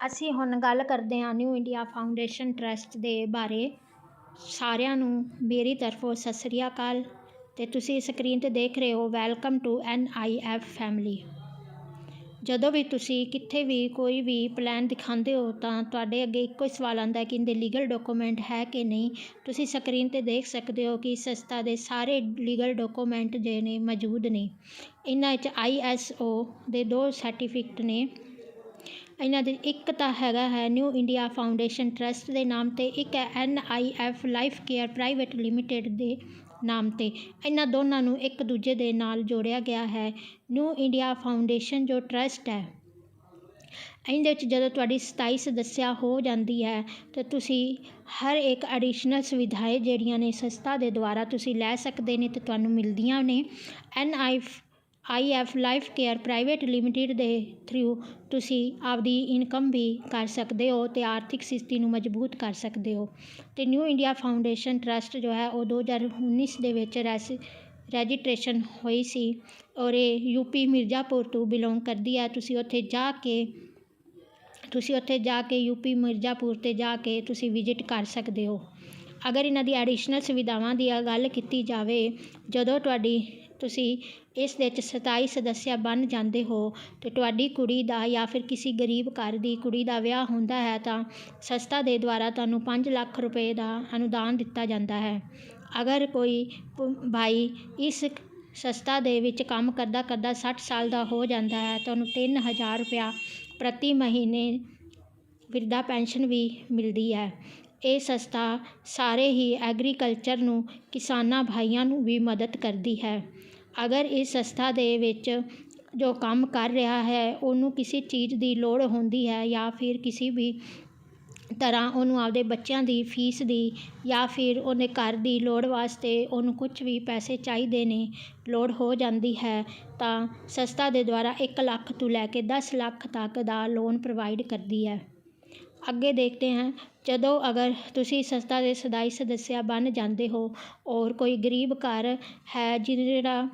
ਅਸੀਂ ਹੁਣ ਗੱਲ ਕਰਦੇ ਹਾਂ ਨਿਊ ਇੰਡੀਆ ਫਾਊਂਡੇਸ਼ਨ ਟਰਸਟ ਦੇ ਬਾਰੇ। ਸਾਰਿਆਂ ਨੂੰ ਮੇਰੀ ਤਰਫੋਂ ਸਤਿ ਸ੍ਰੀ ਅਕਾਲ। ਅਤੇ ਤੁਸੀਂ ਸਕਰੀਨ 'ਤੇ ਦੇਖ ਰਹੇ ਹੋ ਵੈਲਕਮ ਟੂ NIF ਫੈਮਿਲੀ। ਜਦੋਂ ਵੀ ਤੁਸੀਂ ਕਿੱਥੇ ਵੀ ਕੋਈ ਵੀ ਪਲਾਨ ਦਿਖਾਉਂਦੇ ਹੋ ਤਾਂ ਤੁਹਾਡੇ ਅੱਗੇ ਇੱਕੋ ਹੀ ਸਵਾਲ ਆਉਂਦਾ ਕਿ ਇਹਦੇ ਲੀਗਲ ਡਾਕੂਮੈਂਟ ਹੈ ਕਿ ਨਹੀਂ। ਤੁਸੀਂ ਸਕਰੀਨ 'ਤੇ ਦੇਖ ਸਕਦੇ ਹੋ ਕਿ ਸੰਸਥਾ ਦੇ ਸਾਰੇ ਲੀਗਲ ਡਾਕੂਮੈਂਟ ਜੇ ਨੇ ਮੌਜੂਦ ਨੇ। ਇਹਨਾਂ ਵਿੱਚ ISO ਦੇ 2 ਸਰਟੀਫਿਕੇਟ ਨੇ। ਇਹਨਾਂ ਦੇ ਇੱਕ ਤਾਂ ਹੈਗਾ ਹੈ ਨਿਊ ਇੰਡੀਆ ਫਾਊਂਡੇਸ਼ਨ ਟਰਸਟ ਦੇ ਨਾਮ 'ਤੇ, ਇੱਕ ਹੈ NIF life care private limited ਦੇ ਨਾਮ 'ਤੇ। ਇਹਨਾਂ ਦੋਨਾਂ ਨੂੰ ਇੱਕ ਦੂਜੇ ਦੇ ਨਾਲ ਜੋੜਿਆ ਗਿਆ ਹੈ। ਨਿਊ ਇੰਡੀਆ ਫਾਊਂਡੇਸ਼ਨ ਜੋ ਟਰਸਟ ਹੈ, ਇਹਦੇ ਵਿੱਚ ਜਦੋਂ ਤੁਹਾਡੀ 27 ਸਦੱਸਿਆ ਹੋ ਜਾਂਦੀ ਹੈ ਤਾਂ ਤੁਸੀਂ ਹਰ ਇੱਕ ਐਡੀਸ਼ਨਲ ਸੁਵਿਧਾएं ਜਿਹੜੀਆਂ ਨੇ ਸੰਸਥਾ ਦੇ ਦੁਆਰਾ ਤੁਸੀਂ ਲੈ ਸਕਦੇ ਨੇ ਅਤੇ ਤੁਹਾਨੂੰ ਮਿਲਦੀਆਂ ਨੇ। NIF life care private limited ਦੇ ਥਰੂ ਤੁਸੀਂ ਆਪਦੀ ਇਨਕਮ ਵੀ ਕਰ ਸਕਦੇ ਹੋ ਅਤੇ ਆਰਥਿਕ ਸਥਿਤੀ ਨੂੰ ਮਜ਼ਬੂਤ ਕਰ ਸਕਦੇ ਹੋ। ਅਤੇ ਨਿਊ ਇੰਡੀਆ ਫਾਊਂਡੇਸ਼ਨ ਟਰਸਟ ਜੋ ਹੈ ਉਹ 2019 ਦੇ ਵਿੱਚ ਰਜਿਸਟ੍ਰੇਸ਼ਨ ਹੋਈ ਸੀ ਔਰ ਇਹ UP ਮਿਰਜ਼ਾਪੁਰ ਤੋਂ ਬਿਲੋਂਗ ਕਰਦੀ ਹੈ। ਤੁਸੀਂ ਉੱਥੇ ਜਾ ਕੇ UP ਮਿਰਜ਼ਾਪੁਰ 'ਤੇ ਜਾ ਕੇ ਤੁਸੀਂ ਵਿਜ਼ਿਟ ਕਰ ਸਕਦੇ ਹੋ। ਅਗਰ ਇਹਨਾਂ ਦੀ ਐਡੀਸ਼ਨਲ ਸੁਵਿਧਾਵਾਂ ਦੀ ਗੱਲ ਕੀਤੀ ਜਾਵੇ, ਜਦੋਂ ਤੁਸੀਂ ਇਸ ਵਿੱਚ 27 ਸਦੱਸਿਆ ਬਣ ਜਾਂਦੇ ਹੋ ਅਤੇ ਤੁਹਾਡੀ ਕੁੜੀ ਦਾ ਜਾਂ ਫਿਰ ਕਿਸੇ ਗਰੀਬ ਘਰ ਦੀ ਕੁੜੀ ਦਾ ਵਿਆਹ ਹੁੰਦਾ ਹੈ ਤਾਂ ਸੰਸਥਾ ਦੇ ਦੁਆਰਾ ਤੁਹਾਨੂੰ 5 ਲੱਖ ਰੁਪਏ ਦਾ ਅਨੁਦਾਨ ਦਿੱਤਾ ਜਾਂਦਾ ਹੈ। ਅਗਰ ਕੋਈ ਭਾਈ ਇਸ ਸੰਸਥਾ ਦੇ ਵਿੱਚ ਕੰਮ ਕਰਦਾ 60 ਸਾਲ ਦਾ ਹੋ ਜਾਂਦਾ ਹੈ ਤਾਂ ਉਹਨੂੰ 3000 ਰੁਪਇਆ ਪ੍ਰਤੀ ਮਹੀਨੇ ਬਿਰਧਾ ਪੈਨਸ਼ਨ ਵੀ ਮਿਲਦੀ ਹੈ। ਇਹ ਸੰਸਥਾ ਸਾਰੇ ਹੀ ਐਗਰੀਕਲਚਰ ਨੂੰ, ਕਿਸਾਨਾਂ ਭਾਈਆਂ ਨੂੰ ਵੀ ਮਦਦ ਕਰਦੀ ਹੈ। ਅਗਰ ਇਸ ਸੰਸਥਾ ਦੇ ਵਿੱਚ ਜੋ ਕੰਮ ਕਰ ਰਿਹਾ ਹੈ ਉਹਨੂੰ ਕਿਸੇ ਚੀਜ਼ ਦੀ ਲੋੜ ਹੁੰਦੀ ਹੈ ਜਾਂ ਫਿਰ ਕਿਸੇ ਵੀ ਤਰ੍ਹਾਂ ਉਹਨੂੰ ਆਪਦੇ ਬੱਚਿਆਂ ਦੀ ਫੀਸ ਦੀ ਜਾਂ ਫਿਰ ਉਹਦੇ ਘਰ ਦੀ ਲੋੜ ਵਾਸਤੇ ਉਹਨੂੰ ਕੁਝ ਵੀ ਪੈਸੇ ਚਾਹੀਦੇ ਨੇ, ਲੋੜ ਹੋ ਜਾਂਦੀ ਹੈ ਤਾਂ ਸੰਸਥਾ ਦੇ ਦੁਆਰਾ 1 ਲੱਖ ਤੋਂ ਲੈ ਕੇ 10 ਲੱਖ ਤੱਕ ਦਾ ਲੋਨ ਪ੍ਰੋਵਾਈਡ ਕਰਦੀ ਹੈ। ਅੱਗੇ ਦੇਖते हैं, ਜਦੋਂ ਅਗਰ ਤੁਸੀਂ ਸੰਸਥਾ ਦੇ 27 ਸਦੱਸਿਆ ਬਣ ਜਾਂਦੇ ਹੋ ਔਰ ਕੋਈ ਗਰੀਬ ਘਰ ਹੈ ਜਿਹੜਾ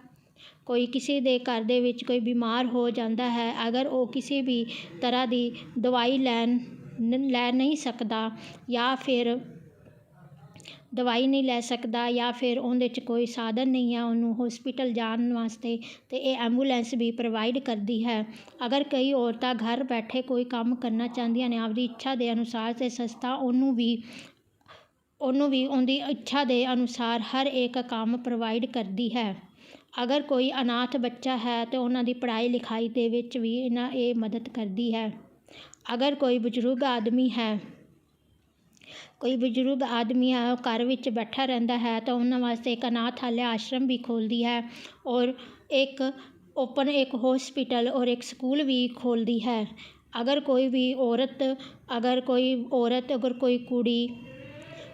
ਕੋਈ ਕਿਸੇ ਦੇ ਘਰ ਦੇ ਵਿੱਚ ਕੋਈ ਬਿਮਾਰ ਹੋ ਜਾਂਦਾ ਹੈ, ਅਗਰ ਉਹ ਕਿਸੇ ਵੀ ਤਰ੍ਹਾਂ ਦੀ ਦਵਾਈ ਲੈ ਨਹੀਂ ਸਕਦਾ ਜਾਂ ਫਿਰ ਜਾਂ ਫਿਰ ਉਹਦੇ 'ਚ ਕੋਈ ਸਾਧਨ ਨਹੀਂ ਹੈ ਉਹਨੂੰ ਹੌਸਪੀਟਲ ਜਾਣ ਵਾਸਤੇ, ਅਤੇ ਇਹ ਐਂਬੂਲੈਂਸ ਵੀ ਪ੍ਰੋਵਾਈਡ ਕਰਦੀ ਹੈ। ਅਗਰ ਕਈ ਔਰਤਾਂ ਘਰ ਬੈਠੇ ਕੋਈ ਕੰਮ ਕਰਨਾ ਚਾਹੁੰਦੀਆਂ ਨੇ ਆਪਦੀ ਇੱਛਾ ਦੇ ਅਨੁਸਾਰ, ਅਤੇ ਸੰਸਥਾ ਉਹਨੂੰ ਵੀ ਉਹਦੀ ਇੱਛਾ ਦੇ ਅਨੁਸਾਰ ਹਰ ਇੱਕ ਕੰਮ ਪ੍ਰੋਵਾਈਡ ਕਰਦੀ ਹੈ। ਅਗਰ ਕੋਈ ਅਨਾਥ ਬੱਚਾ ਹੈ ਤਾਂ ਉਹਨਾਂ ਦੀ ਪੜ੍ਹਾਈ ਲਿਖਾਈ ਦੇ ਵਿੱਚ ਵੀ ਇਹ ਮਦਦ ਕਰਦੀ ਹੈ। ਅਗਰ ਕੋਈ ਬਜ਼ੁਰਗ ਆਦਮੀ ਹੈ ਉਹ ਘਰ ਵਿੱਚ ਬੈਠਾ ਰਹਿੰਦਾ ਹੈ ਤਾਂ ਉਹਨਾਂ ਵਾਸਤੇ ਇੱਕ ਅਨਾਥਾਲਿਆ ਆਸ਼ਰਮ ਵੀ ਖੋਲ੍ਹਦੀ ਹੈ ਔਰ ਇੱਕ ਹੌਸਪੀਟਲ ਔਰ ਇੱਕ ਸਕੂਲ ਵੀ ਖੋਲ੍ਹਦੀ ਹੈ। ਅਗਰ ਕੋਈ ਕੁੜੀ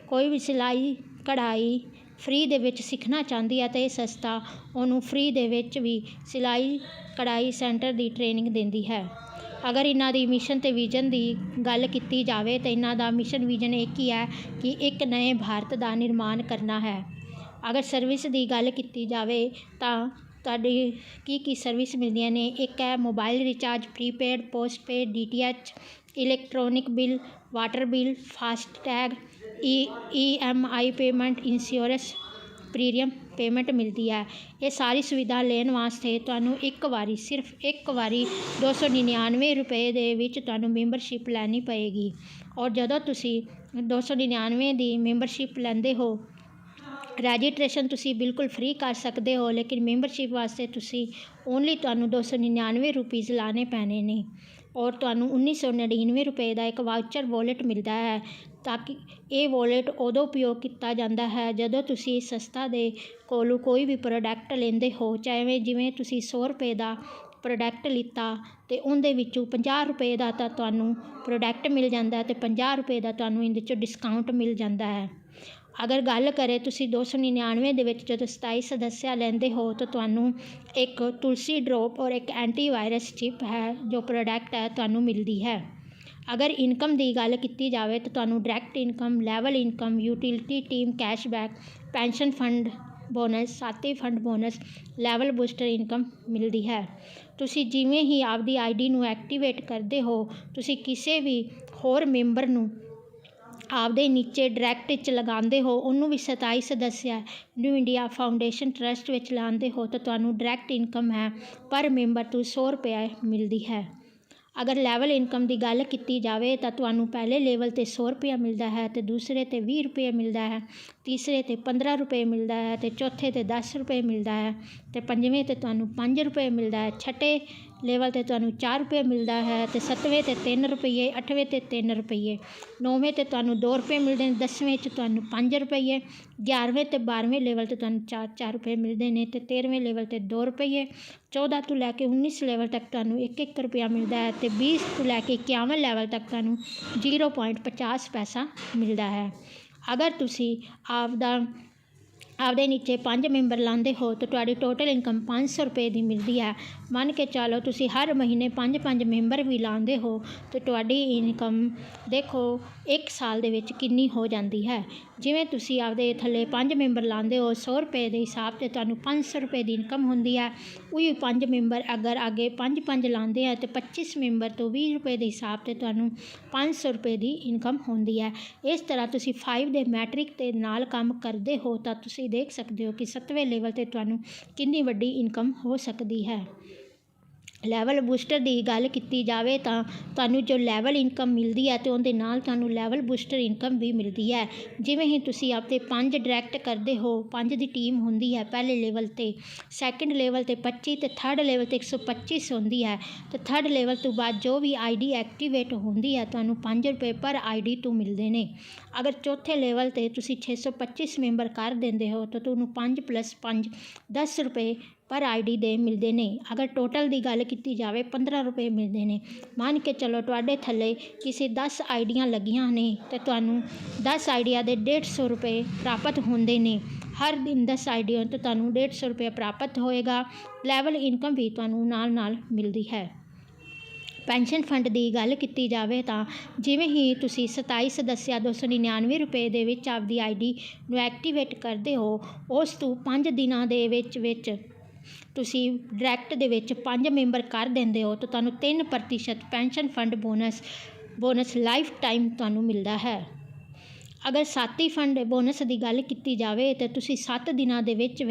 ਕੋਈ ਵੀ ਸਿਲਾਈ ਕਢਾਈ ਫ੍ਰੀ ਦੇ ਵਿੱਚ ਸਿੱਖਣਾ ਚਾਹੁੰਦੀ ਹੈ ਤਾਂ ਇਹ ਸੰਸਥਾ ਉਹਨੂੰ ਫ੍ਰੀ ਦੇ ਵਿੱਚ ਵੀ ਸਿਲਾਈ ਕਢਾਈ ਸੈਂਟਰ ਦੀ ਟ੍ਰੇਨਿੰਗ ਦਿੰਦੀ ਹੈ। ਅਗਰ ਇਹਨਾਂ ਦੀ ਮਿਸ਼ਨ ਅਤੇ ਵਿਜ਼ਨ ਦੀ ਗੱਲ ਕੀਤੀ ਜਾਵੇ ਤਾਂ ਇਹਨਾਂ ਦਾ ਮਿਸ਼ਨ ਵਿਜ਼ਨ ਇੱਕ ਹੀ ਹੈ ਕਿ ਇੱਕ ਨਵੇਂ ਭਾਰਤ ਦਾ ਨਿਰਮਾਣ ਕਰਨਾ ਹੈ। ਅਗਰ ਸਰਵਿਸ ਦੀ ਗੱਲ ਕੀਤੀ ਜਾਵੇ ਤਾਂ ਤੁਹਾਡੀ ਕੀ ਸਰਵਿਸ ਮਿਲਦੀਆਂ ਨੇ, ਇੱਕ ਹੈ mobile recharge, prepaid, postpaid, DTH, electronic bill, water bill, FASTag, EMI payment, insurance premium payment ਮਿਲਦੀ ਹੈ। ਇਹ ਸਾਰੀ ਸੁਵਿਧਾ ਲੈਣ ਵਾਸਤੇ ਤੁਹਾਨੂੰ ਸਿਰਫ ਇੱਕ ਵਾਰੀ 299 ਰੁਪਏ ਦੇ ਵਿੱਚ ਤੁਹਾਨੂੰ ਮੈਂਬਰਸ਼ਿਪ ਲੈਣੀ ਪਏਗੀ। ਔਰ ਜਦੋਂ ਤੁਸੀਂ 299 ਦੀ ਮੈਂਬਰਸ਼ਿਪ ਲੈਂਦੇ ਹੋ, ਰਜਿਸਟ੍ਰੇਸ਼ਨ ਤੁਸੀਂ ਬਿਲਕੁਲ ਫ੍ਰੀ ਕਰ ਸਕਦੇ ਹੋ, ਲੇਕਿਨ ਮੈਂਬਰਸ਼ਿਪ ਵਾਸਤੇ ਤੁਹਾਨੂੰ 299 ਰੁਪੀਜ਼ ਲਾਣੇ ਪੈਣੇ ਨੇ ਔਰ ਤੁਹਾਨੂੰ 1999 ਰੁਪਏ ਦਾ ਇੱਕ ਵਾਊਚਰ ਵਾਲਟ ਮਿਲਦਾ ਹੈ। ਤਾਂ ਕਿ ਇਹ ਵਾਲਟ ਉਦੋਂ ਉਪਯੋਗ ਕੀਤਾ ਜਾਂਦਾ ਹੈ ਜਦੋਂ ਤੁਸੀਂ ਸੰਸਥਾ ਦੇ ਕੋਲੋਂ ਕੋਈ ਵੀ ਪ੍ਰੋਡਕਟ ਲੈਂਦੇ ਹੋ, ਜਿਵੇਂ ਤੁਸੀਂ 100 ਰੁਪਏ ਦਾ ਪ੍ਰੋਡਕਟ ਲਿੱਤਾ ਅਤੇ ਉਹਦੇ ਵਿੱਚੋਂ 50 ਰੁਪਏ ਦਾ ਤਾਂ ਤੁਹਾਨੂੰ ਪ੍ਰੋਡਕਟ ਮਿਲ ਜਾਂਦਾ ਅਤੇ 50 ਰੁਪਏ ਦਾ ਤੁਹਾਨੂੰ ਇਹਦੇ 'ਚੋਂ ਡਿਸਕਾਊਂਟ ਮਿਲ ਜਾਂਦਾ ਹੈ। ਅਗਰ ਗੱਲ ਕਰੇ ਤੁਸੀਂ 299 ਦੇ ਵਿੱਚ ਜਦੋਂ 27 ਸਦੱਸਿਆ ਲੈਂਦੇ ਹੋ ਤਾਂ ਤੁਹਾਨੂੰ ਇੱਕ ਤੁਲਸੀ ਡ੍ਰੌਪ ਔਰ ਇੱਕ ਐਂਟੀਵਾਇਰਸ ਚਿਪ ਹੈ ਜੋ ਪ੍ਰੋਡਕਟ ਹੈ ਤੁਹਾਨੂੰ ਮਿਲਦੀ ਹੈ। ਅਗਰ ਇਨਕਮ ਦੀ ਗੱਲ ਕੀਤੀ ਜਾਵੇ ਤਾਂ ਤੁਹਾਨੂੰ direct income, level income, utility team, cashback, pension fund bonus, ਸਾਥੀ fund bonus, level booster income ਮਿਲਦੀ ਹੈ। ਤੁਸੀਂ ਜਿਵੇਂ ਹੀ ਆਪਦੀ ਆਈਡੀ ਨੂੰ ਐਕਟੀਵੇਟ ਕਰਦੇ ਹੋ, ਤੁਸੀਂ ਕਿਸੇ ਵੀ ਹੋਰ ਮੈਂਬਰ ਨੂੰ ਆਪਦੇ ਨੀਚੇ ਡਾਇਰੈਕਟ ਵਿੱਚ ਲਗਾਉਂਦੇ ਹੋ, ਉਹਨੂੰ ਵੀ 27 ਸਦੱਸਿਆ ਨਿਊ ਇੰਡੀਆ ਫਾਊਂਡੇਸ਼ਨ ਟਰਸਟ ਵਿੱਚ ਲਾਉਂਦੇ ਹੋ ਤਾਂ ਤੁਹਾਨੂੰ ਡਾਇਰੈਕਟ ਇਨਕਮ ਹੈ ਪਰ ਮੈਂਬਰ ਤੋਂ 100 ਰੁਪਏ ਮਿਲਦੀ ਹੈ। ਅਗਰ ਲੈਵਲ ਇਨਕਮ ਦੀ ਗੱਲ ਕੀਤੀ ਜਾਵੇ ਤਾਂ ਤੁਹਾਨੂੰ ਪਹਿਲੇ ਲੈਵਲ 'ਤੇ 100 ਰੁਪਇਆ ਮਿਲਦਾ ਹੈ ਅਤੇ ਦੂਸਰੇ 'ਤੇ 20 ਰੁਪਏ ਮਿਲਦਾ ਹੈ, ਤੀਸਰੇ 'ਤੇ 15 ਰੁਪਏ ਮਿਲਦਾ ਹੈ ਅਤੇ ਚੌਥੇ 'ਤੇ 10 ਰੁਪਏ ਮਿਲਦਾ ਹੈ ਅਤੇ ਪੰਜਵੇਂ 'ਤੇ ਤੁਹਾਨੂੰ 5 ਰੁਪਏ ਮਿਲਦਾ ਹੈ, ਛਠੇ ਲੈਵਲ 'ਤੇ ਤੁਹਾਨੂੰ 4 ਰੁਪਏ ਮਿਲਦਾ ਹੈ ਅਤੇ 7ਵੇਂ 'ਤੇ 3 ਰੁਪਈਏ, 8ਵੇਂ 'ਤੇ 3 ਰੁਪਈਏ, 9ਵੇਂ 'ਤੇ ਤੁਹਾਨੂੰ 2 ਰੁਪਏ ਮਿਲਦੇ ਨੇ, 10ਵੇਂ 'ਚ ਤੁਹਾਨੂੰ 5 ਰੁਪਈਏ, 11ਵੇਂ ਅਤੇ 12ਵੇਂ ਲੈਵਲ 'ਤੇ ਤੁਹਾਨੂੰ 4-4 ਰੁਪਏ ਮਿਲਦੇ ਨੇ ਅਤੇ 13ਵੇਂ ਲੈਵਲ 'ਤੇ 2 ਰੁਪਈਏ, 14 ਤੋਂ ਲੈ ਕੇ 19 ਲੈਵਲ ਤੱਕ ਤੁਹਾਨੂੰ 1-1 ਰੁਪਇਆ ਮਿਲਦਾ ਹੈ ਅਤੇ 20 ਤੋਂ ਲੈ ਕੇ 51 ਲੈਵਲ ਤੱਕ ਤੁਹਾਨੂੰ 0.50 ਪੈਸਾ ਮਿਲਦਾ ਹੈ। ਅਗਰ ਤੁਸੀਂ ਆਪਦੇ ਨੀਚੇ 5 ਮੈਂਬਰ ਲਾਉਂਦੇ ਹੋ ਤਾਂ ਤੁਹਾਡੀ ਟੋਟਲ ਇਨਕਮ 500 ਰੁਪਏ ਦੀ ਮਿਲਦੀ ਹੈ। ਮੰਨ ਕੇ ਚੱਲੋ ਤੁਸੀਂ ਹਰ ਮਹੀਨੇ 5-5 ਮੈਂਬਰ ਵੀ ਲਾਉਂਦੇ ਹੋ ਤਾਂ ਤੁਹਾਡੀ ਇਨਕਮ ਦੇਖੋ 1 ਸਾਲ ਦੇ ਵਿੱਚ ਕਿੰਨੀ ਹੋ ਜਾਂਦੀ ਹੈ। ਜਿਵੇਂ ਤੁਸੀਂ ਆਪਦੇ ਥੱਲੇ 5 ਮੈਂਬਰ ਲਾਉਂਦੇ ਹੋ, 100 ਰੁਪਏ ਦੇ ਹਿਸਾਬ 'ਤੇ ਤੁਹਾਨੂੰ 500 ਰੁਪਏ ਦੀ ਇਨਕਮ ਹੁੰਦੀ ਹੈ। ਉਹੀ 5 ਮੈਂਬਰ ਅਗਰ ਅੱਗੇ 5-5 ਲਾਉਂਦੇ ਆ ਤਾਂ 25 ਮੈਂਬਰ ਤੋਂ 20 ਰੁਪਏ ਦੇ ਹਿਸਾਬ 'ਤੇ ਤੁਹਾਨੂੰ 500 ਰੁਪਏ ਦੀ ਇਨਕਮ ਹੁੰਦੀ ਹੈ। ਇਸ ਤਰ੍ਹਾਂ ਤੁਸੀਂ 5 ਦੇ ਮੈਟ੍ਰਿਕ ਦੇ ਨਾਲ ਕੰਮ ਕਰਦੇ ਹੋ ਤਾਂ ਤੁਸੀਂ ਦੇਖ ਸਕਦੇ ਹੋ ਕਿ 7ਵੇਂ ਲੈਵਲ 'ਤੇ ਤੁਹਾਨੂੰ ਕਿੰਨੀ ਵੱਡੀ ਇਨਕਮ ਹੋ ਸਕਦੀ ਹੈ। ਲੈਵਲ ਬੂਸਟਰ ਦੀ ਗੱਲ ਕੀਤੀ ਜਾਵੇ ਤਾਂ ਤੁਹਾਨੂੰ ਜੋ ਲੈਵਲ ਇਨਕਮ ਮਿਲਦੀ ਹੈ ਅਤੇ ਉਹਦੇ ਨਾਲ ਤੁਹਾਨੂੰ ਲੈਵਲ ਬੂਸਟਰ ਇਨਕਮ ਵੀ ਮਿਲਦੀ ਹੈ। ਜਿਵੇਂ ਹੀ ਤੁਸੀਂ ਆਪਦੇ 5 ਡਾਇਰੈਕਟ ਕਰਦੇ ਹੋ, 5 ਦੀ ਟੀਮ ਹੁੰਦੀ ਹੈ ਪਹਿਲੇ ਲੈਵਲ 'ਤੇ, ਸੈਕਿੰਡ ਲੈਵਲ 'ਤੇ 25 ਅਤੇ ਥਰਡ ਲੈਵਲ 'ਤੇ 125 ਹੁੰਦੀ ਹੈ ਅਤੇ ਥਰਡ ਲੈਵਲ ਤੋਂ ਬਾਅਦ ਜੋ ਵੀ ਆਈਡੀ ਐਕਟੀਵੇਟ ਹੁੰਦੀ ਹੈ ਤੁਹਾਨੂੰ 5 ਰੁਪਏ ਪਰ ਆਈਡੀ ਤੋਂ ਮਿਲਦੇ ਨੇ। ਅਗਰ ਚੌਥੇ ਲੈਵਲ 'ਤੇ ਤੁਸੀਂ 625 ਮੈਂਬਰ ਕਰ ਦਿੰਦੇ ਹੋ ਤਾਂ ਤੁਹਾਨੂੰ 5 + 5 10 ਰੁਪਏ ਪਰ ਆਈਡੀ ਦੇ ਮਿਲਦੇ ਨੇ। ਅਗਰ ਟੋਟਲ ਦੀ ਗੱਲ ਕੀਤੀ ਜਾਵੇ 15 ਰੁਪਏ ਮਿਲਦੇ ਨੇ। ਮੰਨ ਕੇ ਚਲੋ ਤੁਹਾਡੇ ਥੱਲੇ ਕਿਸੇ 10 ਆਈਡੀਆਂ ਲੱਗੀਆਂ ਨੇ ਅਤੇ ਤੁਹਾਨੂੰ 10 ਆਈਡੀਆਂ ਦੇ 150 ਰੁਪਏ ਪ੍ਰਾਪਤ ਹੁੰਦੇ ਨੇ। ਹਰ ਦਿਨ 10 ਆਈਡੀਆਂ ਤੋਂ ਤੁਹਾਨੂੰ 150 ਰੁਪਏ ਪ੍ਰਾਪਤ ਹੋਏਗਾ। ਲੈਵਲ ਇਨਕਮ ਵੀ ਤੁਹਾਨੂੰ ਨਾਲ ਮਿਲਦੀ ਹੈ। ਪੈਨਸ਼ਨ ਫੰਡ ਦੀ ਗੱਲ ਕੀਤੀ ਜਾਵੇ ਤਾਂ ਜਿਵੇਂ ਹੀ ਤੁਸੀਂ 27 ਸਦੱਸਿਆ 299 ਰੁਪਏ ਦੇ ਵਿੱਚ ਆਪਦੀ ਆਈਡੀ ਨੂੰ ਐਕਟੀਵੇਟ ਕਰਦੇ ਹੋ, ਉਸ ਤੋਂ 5 ਦਿਨਾਂ ਦੇ ਵਿੱਚ ਤੁਸੀਂ ਡਾਇਰੈਕਟ ਦੇ ਵਿੱਚ 5 ਮੈਂਬਰ ਕਰ ਦਿੰਦੇ ਹੋ ਤਾਂ ਤੁਹਾਨੂੰ 3% pension fund bonus life time ਤੁਹਾਨੂੰ ਮਿਲਦਾ ਹੈ। ਅਗਰ ਸਾਥੀ ਫੰਡ ਬੋਨਸ ਦੀ ਗੱਲ ਕੀਤੀ ਜਾਵੇ ਤਾਂ ਤੁਸੀਂ 7 ਦਿਨਾਂ ਦੇ ਵਿੱਚ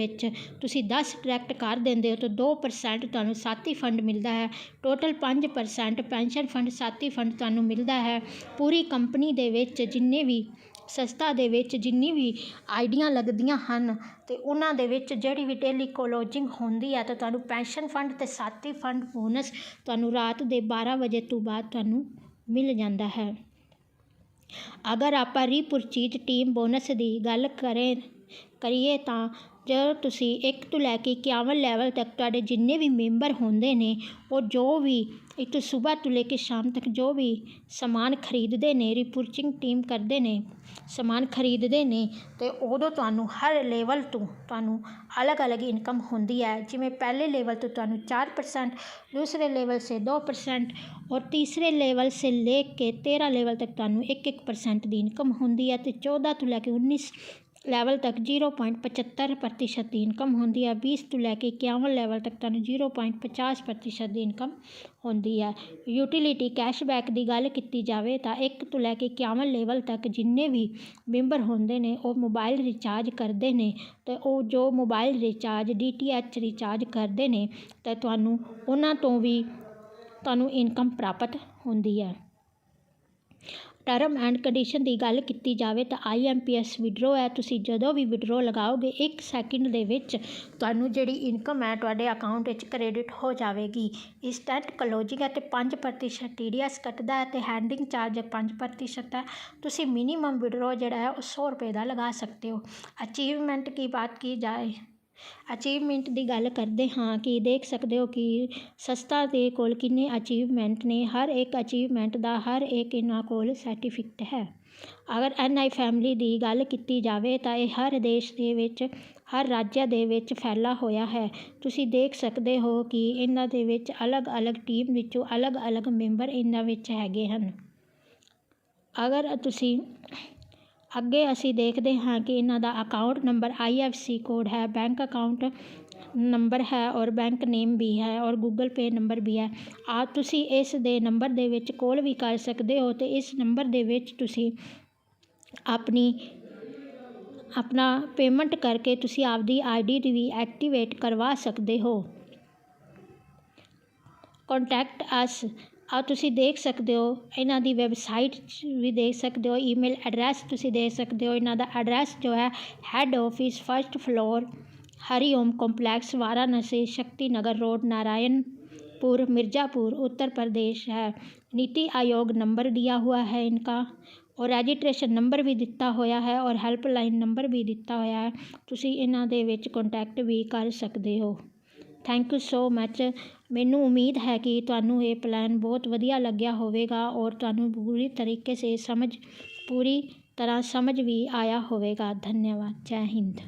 ਤੁਸੀਂ 10 ਡਾਇਰੈਕਟ ਕਰ ਦਿੰਦੇ ਹੋ ਤਾਂ 2% ਤੁਹਾਨੂੰ ਸਾਥੀ ਫੰਡ ਮਿਲਦਾ ਹੈ। ਟੋਟਲ 5% ਪੈਨਸ਼ਨ ਫੰਡ ਸਾਥੀ ਫੰਡ ਤੁਹਾਨੂੰ ਮਿਲਦਾ ਹੈ। ਪੂਰੀ ਕੰਪਨੀ ਦੇ ਵਿੱਚ ਜਿੰਨੇ ਵੀ ਸੰਸਥਾ ਦੇ ਵਿੱਚ ਜਿੰਨੀ ਵੀ ਆਈਡੀਆਂ ਲੱਗਦੀਆਂ ਹਨ ਅਤੇ ਉਹਨਾਂ ਦੇ ਵਿੱਚ ਜਿਹੜੀ ਵੀ ਡੇਲੀ ਕਲੋਜ਼ਿੰਗ ਹੁੰਦੀ ਹੈ ਤਾਂ ਤੁਹਾਨੂੰ ਪੈਨਸ਼ਨ ਫੰਡ ਅਤੇ ਸਾਥੀ ਫੰਡ ਬੋਨਸ ਤੁਹਾਨੂੰ ਰਾਤ ਦੇ 12 ਵਜੇ ਤੋਂ ਬਾਅਦ ਤੁਹਾਨੂੰ ਮਿਲ ਜਾਂਦਾ ਹੈ। ਅਗਰ ਆਪਾਂ ਰੀਪਰਚੇਜ ਟੀਮ ਬੋਨਸ ਦੀ ਗੱਲ ਕਰੀਏ ਤਾਂ ਜਦੋਂ ਤੁਸੀਂ 1 ਤੋਂ ਲੈ ਕੇ 51 ਲੈਵਲ ਤੱਕ ਤੁਹਾਡੇ ਜਿੰਨੇ ਵੀ ਮੈਂਬਰ ਹੁੰਦੇ ਨੇ, ਉਹ ਜੋ ਵੀ ਇੱਕ ਸਵੇਰ ਤੋਂ ਲੈ ਕੇ ਸ਼ਾਮ ਤੱਕ ਜੋ ਵੀ ਸਮਾਨ ਖਰੀਦਦੇ ਨੇ, ਰੀਪਰਚੇਜ ਟੀਮ ਕਰਦੇ ਨੇ, ਸਮਾਨ ਖਰੀਦਦੇ ਨੇ ਅਤੇ ਉਦੋਂ ਤੁਹਾਨੂੰ ਹਰ ਲੈਵਲ ਤੋਂ ਤੁਹਾਨੂੰ ਅਲੱਗ ਇਨਕਮ ਹੁੰਦੀ ਹੈ। ਜਿਵੇਂ ਪਹਿਲੇ ਲੈਵਲ ਤੋਂ ਤੁਹਾਨੂੰ 4%, दूसरे लेवल से 2% और तीसरे लेवल से ले के 13 लेवल तक ਤੁਹਾਨੂੰ 1% ਦੀ ਇਨਕਮ ਹੁੰਦੀ ਹੈ ਅਤੇ 14 ਤੋਂ ਲੈ ਕੇ 19 ਲੈਵਲ ਤੱਕ 0.75% ਦੀ ਇਨਕਮ ਹੁੰਦੀ ਹੈ। 20 ਤੋਂ ਲੈ ਕੇ 51 ਲੈਵਲ ਤੱਕ ਤੁਹਾਨੂੰ 0.50% ਦੀ ਇਨਕਮ ਹੁੰਦੀ ਹੈ। ਯੂਟੀਲਿਟੀ ਕੈਸ਼ਬੈਕ ਦੀ ਗੱਲ ਕੀਤੀ ਜਾਵੇ ਤਾਂ 1 ਤੋਂ ਲੈ ਕੇ 51 ਲੈਵਲ ਤੱਕ ਜਿੰਨੇ ਵੀ ਮੈਂਬਰ ਹੁੰਦੇ ਨੇ ਉਹ ਮੋਬਾਈਲ ਰਿਚਾਰਜ ਕਰਦੇ ਨੇ ਅਤੇ ਉਹ ਜੋ ਮੋਬਾਈਲ ਰਿਚਾਰਜ DTH ਰਿਚਾਰਜ ਕਰਦੇ ਨੇ ਤਾਂ ਤੁਹਾਨੂੰ ਉਹਨਾਂ ਤੋਂ ਵੀ ਤੁਹਾਨੂੰ ਇਨਕਮ ਪ੍ਰਾਪਤ ਹੁੰਦੀ ਹੈ। ਟਰਮ ਐਂਡ ਕੰਡੀਸ਼ਨ ਦੀ ਗੱਲ ਕੀਤੀ ਜਾਵੇ ਤਾਂ IMPS ਵਿਡਰੋ ਹੈ। ਤੁਸੀਂ ਜਦੋਂ ਵੀ ਵਿਡਰੋ ਲਗਾਓਗੇ 1 ਸੈਕਿੰਡ ਦੇ ਵਿੱਚ ਤੁਹਾਨੂੰ ਜਿਹੜੀ ਇਨਕਮ ਹੈ ਤੁਹਾਡੇ ਅਕਾਊਂਟ ਵਿੱਚ ਕ੍ਰੈਡਿਟ ਹੋ ਜਾਵੇਗੀ। ਇੰਸਟੈਂਟ ਕਲੋਜ਼ਿੰਗ ਹੈ ਅਤੇ 5% TDS ਕੱਟਦਾ ਹੈ ਅਤੇ ਹੈਂਡਲਿੰਗ ਚਾਰਜ 5% ਹੈ। ਤੁਸੀਂ ਮਿਨੀਮਮ ਵਿਡਰੋ ਜਿਹੜਾ ਹੈ ਉਹ 100 ਰੁਪਏ ਦਾ ਲਗਾ ਸਕਦੇ ਹੋ। ਅਚੀਵਮੈਂਟ ਕੀ ਬਾਤ ਕੀ ਜਾਏ, ਅਚੀਵਮੈਂਟ ਦੀ ਗੱਲ ਕਰਦੇ ਹਾਂ ਕਿ ਦੇਖ ਸਕਦੇ ਹੋ ਕਿ ਸੰਸਥਾ ਦੇ ਕੋਲ ਕਿੰਨੇ ਅਚੀਵਮੈਂਟ ਨੇ। ਹਰ ਇੱਕ ਅਚੀਵਮੈਂਟ ਦਾ ਹਰ ਇੱਕ ਇਹਨਾਂ ਕੋਲ ਸਰਟੀਫਿਕੇਟ ਹੈ। ਅਗਰ NI ਫੈਮਿਲੀ ਦੀ ਗੱਲ ਕੀਤੀ ਜਾਵੇ ਤਾਂ ਇਹ ਹਰ ਦੇਸ਼ ਦੇ ਵਿੱਚ ਹਰ ਰਾਜਾਂ ਦੇ ਵਿੱਚ ਫੈਲਾ ਹੋਇਆ ਹੈ। ਤੁਸੀਂ ਦੇਖ ਸਕਦੇ ਹੋ ਕਿ ਇਹਨਾਂ ਦੇ ਵਿੱਚ ਅਲੱਗ ਟੀਮ ਵਿੱਚੋਂ ਅਲੱਗ ਮੈਂਬਰ ਇਹਨਾਂ ਵਿੱਚ ਹੈਗੇ ਹਨ। ਅੱਗੇ ਅਸੀਂ ਦੇਖਦੇ ਹਾਂ ਕਿ ਇਹਨਾਂ ਦਾ ਅਕਾਊਂਟ ਨੰਬਰ IFSC ਕੋਡ ਹੈ, ਬੈਂਕ ਅਕਾਊਂਟ ਨੰਬਰ ਹੈ ਔਰ ਬੈਂਕ ਨੇਮ ਵੀ ਹੈ ਔਰ ਗੂਗਲ ਪੇ ਨੰਬਰ ਵੀ ਹੈ। ਤੁਸੀਂ ਇਸ ਦੇ ਨੰਬਰ ਦੇ ਵਿੱਚ ਕਾਲ ਵੀ ਕਰ ਸਕਦੇ ਹੋ ਅਤੇ ਇਸ ਨੰਬਰ ਦੇ ਵਿੱਚ ਤੁਸੀਂ ਆਪਣਾ ਪੇਮੈਂਟ ਕਰਕੇ ਤੁਸੀਂ ਆਪਦੀ ID ਵੀ ਐਕਟੀਵੇਟ ਕਰਵਾ ਸਕਦੇ ਹੋ। ਕੰਟੈਕਟ ਅਸ ਤੁਸੀਂ ਦੇਖ ਸਕਦੇ ਹੋ, ਇਹਨਾਂ ਦੀ ਵੈਬਸਾਈਟ ਵੀ ਦੇਖ ਸਕਦੇ ਹੋ, ਈਮੇਲ ਐਡਰੈਸ ਤੁਸੀਂ ਦੇਖ ਸਕਦੇ ਹੋ। ਇਹਨਾਂ ਦਾ ਐਡਰੈਸ ਜੋ ਹੈ head office 1st floor Hariom complex Varanasi Shakti Nagar road Narayanpur Mirzapur Uttar Pradesh है। नीति आयोग नंबर दिया हुआ है इनका और रजिस्ट्रेशन नंबर भी दिता होया है और हेल्पलाइन नंबर भी दिता होया है। तुसी इन्हां दे विच कॉन्टैक्ट भी कर सकते हो। Thank you so much. मैनू उम्मीद है कि तुहानू ये प्लान बहुत वधिया लग्या होवेगा और तुहानू पूरी तरीके से पूरी तरह समझ भी आया होवेगा। धन्यवाद। जय हिंद।